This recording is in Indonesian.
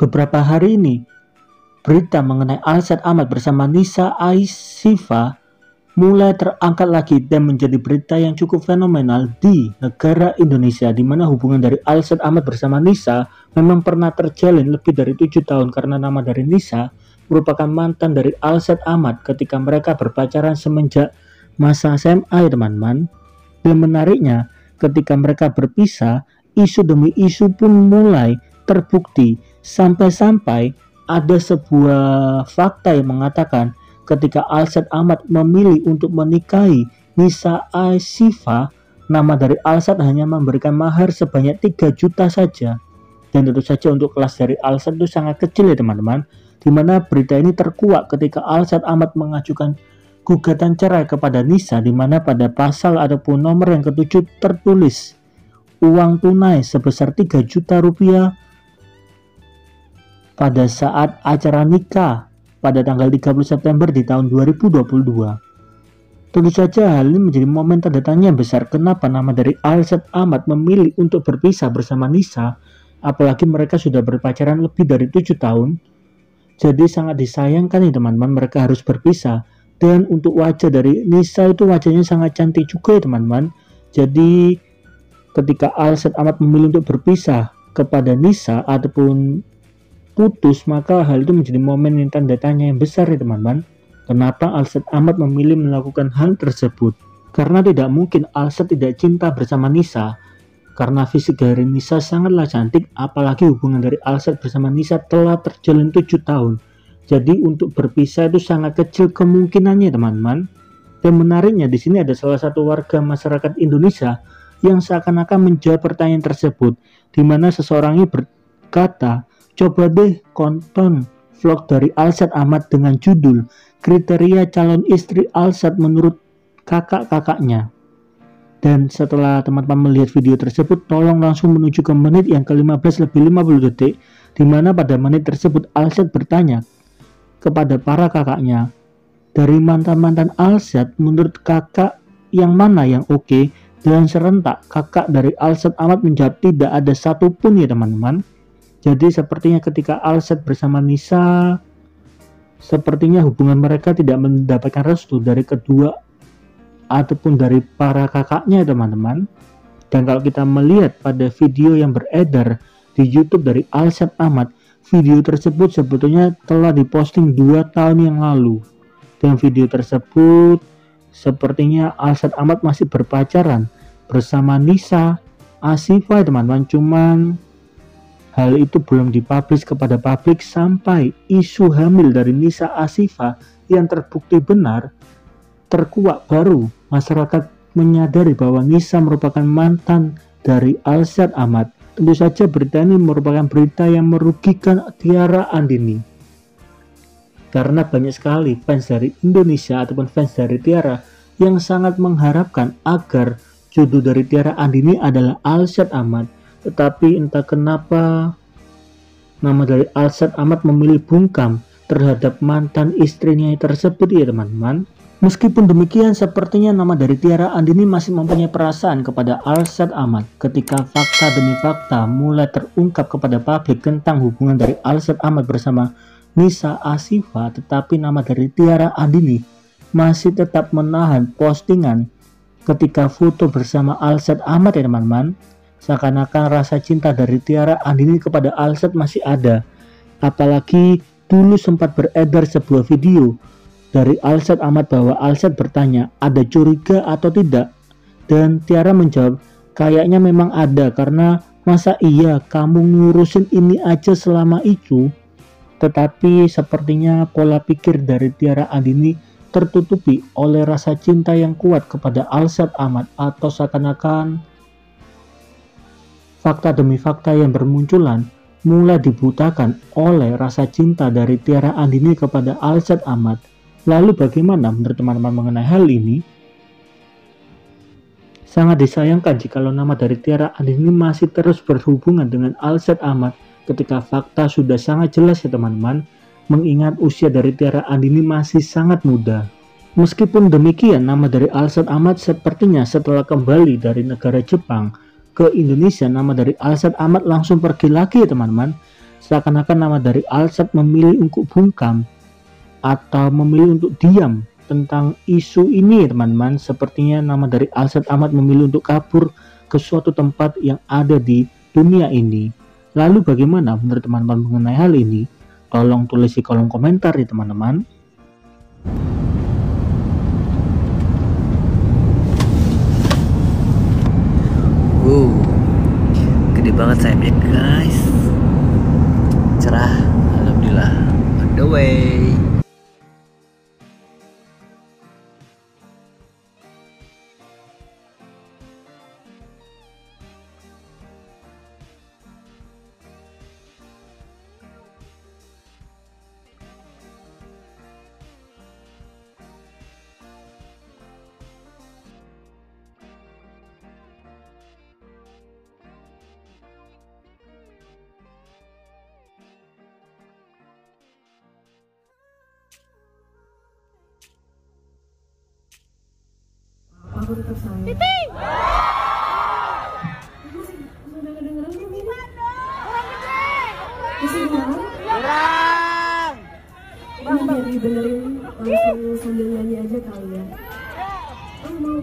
beberapa hari ini berita mengenai Alsat Ahmad bersama Nisa Asifa mulai terangkat lagi dan menjadi berita yang cukup fenomenal di negara Indonesia, di mana hubungan dari Alsat Ahmad bersama Nisa memang pernah terjalin lebih dari 7 tahun karena nama dari Nisa merupakan mantan dari Alsat Ahmad ketika mereka berpacaran semenjak masa SMA ya teman-teman. Dan menariknya, ketika mereka berpisah, isu demi isu pun mulai terbukti sampai-sampai ada sebuah fakta yang mengatakan ketika Alsat Ahmad memilih untuk menikahi Nisa Asifa, nama dari Alsat hanya memberikan mahar sebanyak 3 juta saja. Dan tentu saja untuk kelas dari Alsat itu sangat kecil ya teman-teman, dimana berita ini terkuak ketika Alsat Ahmad mengajukan gugatan cerai kepada Nisa, di mana pada pasal ataupun nomor yang ketujuh tertulis uang tunai sebesar 3 juta rupiah pada saat acara nikah pada tanggal 30 September di tahun 2022. Tentu saja hal ini menjadi momen tanda tanya besar kenapa nama dari Alsat Ahmad memilih untuk berpisah bersama Nisa, apalagi mereka sudah berpacaran lebih dari 7 tahun. Jadi sangat disayangkan nih teman-teman, mereka harus berpisah. Dan untuk wajah dari Nisa itu wajahnya sangat cantik juga ya teman-teman. Jadi ketika Alsat Ahmad memilih untuk berpisah kepada Nisa ataupun putus, maka hal itu menjadi momen yang tanda tanya yang besar ya teman-teman. Kenapa Alsat Ahmad memilih melakukan hal tersebut? Karena tidak mungkin Alsat tidak cinta bersama Nisa, karena fisik dari Nisa sangatlah cantik, apalagi hubungan dari Alsat bersama Nisa telah terjalin 7 tahun. Jadi untuk berpisah itu sangat kecil kemungkinannya teman-teman. Dan menariknya di sini ada salah satu warga masyarakat Indonesia yang seakan-akan menjawab pertanyaan tersebut, di mana seseorang ini berkata, coba deh tonton vlog dari Alsat Ahmad dengan judul kriteria calon istri Alsat menurut kakak-kakaknya. Dan setelah teman-teman melihat video tersebut, tolong langsung menuju ke menit yang ke-15 lebih 50 detik, di mana pada menit tersebut Alsat bertanya kepada para kakaknya, dari mantan-mantan Alsat menurut kakak yang mana yang oke? Dan serentak kakak dari Alsat Ahmad menjawab tidak ada satupun ya teman-teman. Jadi sepertinya ketika Alsat bersama Nisa, sepertinya hubungan mereka tidak mendapatkan restu dari kedua ataupun dari para kakaknya teman-teman. Dan kalau kita melihat pada video yang beredar di YouTube dari Alsat Ahmad, video tersebut sebetulnya telah diposting 2 tahun yang lalu. Dan video tersebut sepertinya Alsat Ahmad masih berpacaran bersama Nisa Asifa teman-teman. Cuman hal itu belum dipublish kepada publik sampai isu hamil dari Nisa Asifa yang terbukti benar terkuak, baru masyarakat menyadari bahwa Nisa merupakan mantan dari Alsat Ahmad. Tentu saja berita ini merupakan berita yang merugikan Tiara Andini, karena banyak sekali fans dari Indonesia ataupun fans dari Tiara yang sangat mengharapkan agar jodoh dari Tiara Andini adalah Alsat Ahmad. Tetapi entah kenapa nama dari Alsat Ahmad memilih bungkam terhadap mantan istrinya tersebut ya teman-teman. Meskipun demikian, sepertinya nama dari Tiara Andini masih mempunyai perasaan kepada Alsat Ahmad ketika fakta demi fakta mulai terungkap kepada publik tentang hubungan dari Alsat Ahmad bersama Nisa Asifa. Tetapi nama dari Tiara Andini masih tetap menahan postingan ketika foto bersama Alsat Ahmad ya teman-teman. Seakan-akan rasa cinta dari Tiara Andini kepada Alsat masih ada. Apalagi dulu sempat beredar sebuah video dari Alsat Ahmad bahwa Alsat bertanya ada curiga atau tidak, dan Tiara menjawab kayaknya memang ada, karena masa iya kamu ngurusin ini aja selama itu. Tetapi sepertinya pola pikir dari Tiara Andini tertutupi oleh rasa cinta yang kuat kepada Alsat Ahmad, atau seakan-akan fakta demi fakta yang bermunculan mulai dibutakan oleh rasa cinta dari Tiara Andini kepada Alsat Ahmad. Lalu bagaimana menurut teman-teman mengenai hal ini? Sangat disayangkan jikalau nama dari Tiara Andini masih terus berhubungan dengan Alsat Ahmad ketika fakta sudah sangat jelas ya teman-teman, mengingat usia dari Tiara Andini masih sangat muda. Meskipun demikian, nama dari Alsat Ahmad sepertinya setelah kembali dari negara Jepang ke Indonesia, nama dari Alsat Ahmad langsung pergi lagi ya teman-teman. Seakan-akan nama dari Alsat memilih untuk bungkam atau memilih untuk diam tentang isu ini teman-teman. Sepertinya nama dari Alsat Ahmad memilih untuk kabur ke suatu tempat yang ada di dunia ini. Lalu bagaimana menurut teman-teman mengenai hal ini? Tolong tulis di kolom komentar ya teman-teman. Gede banget sayapnya guys, cerah, alhamdulillah. On the way. Aku tetap sayang. Titing! Udah kedengeran belum ini? Kurang gede! Masih kurang? Kurang! Ini biar dibenerin langsung sambil nyanyi aja kali ya. Oh, mau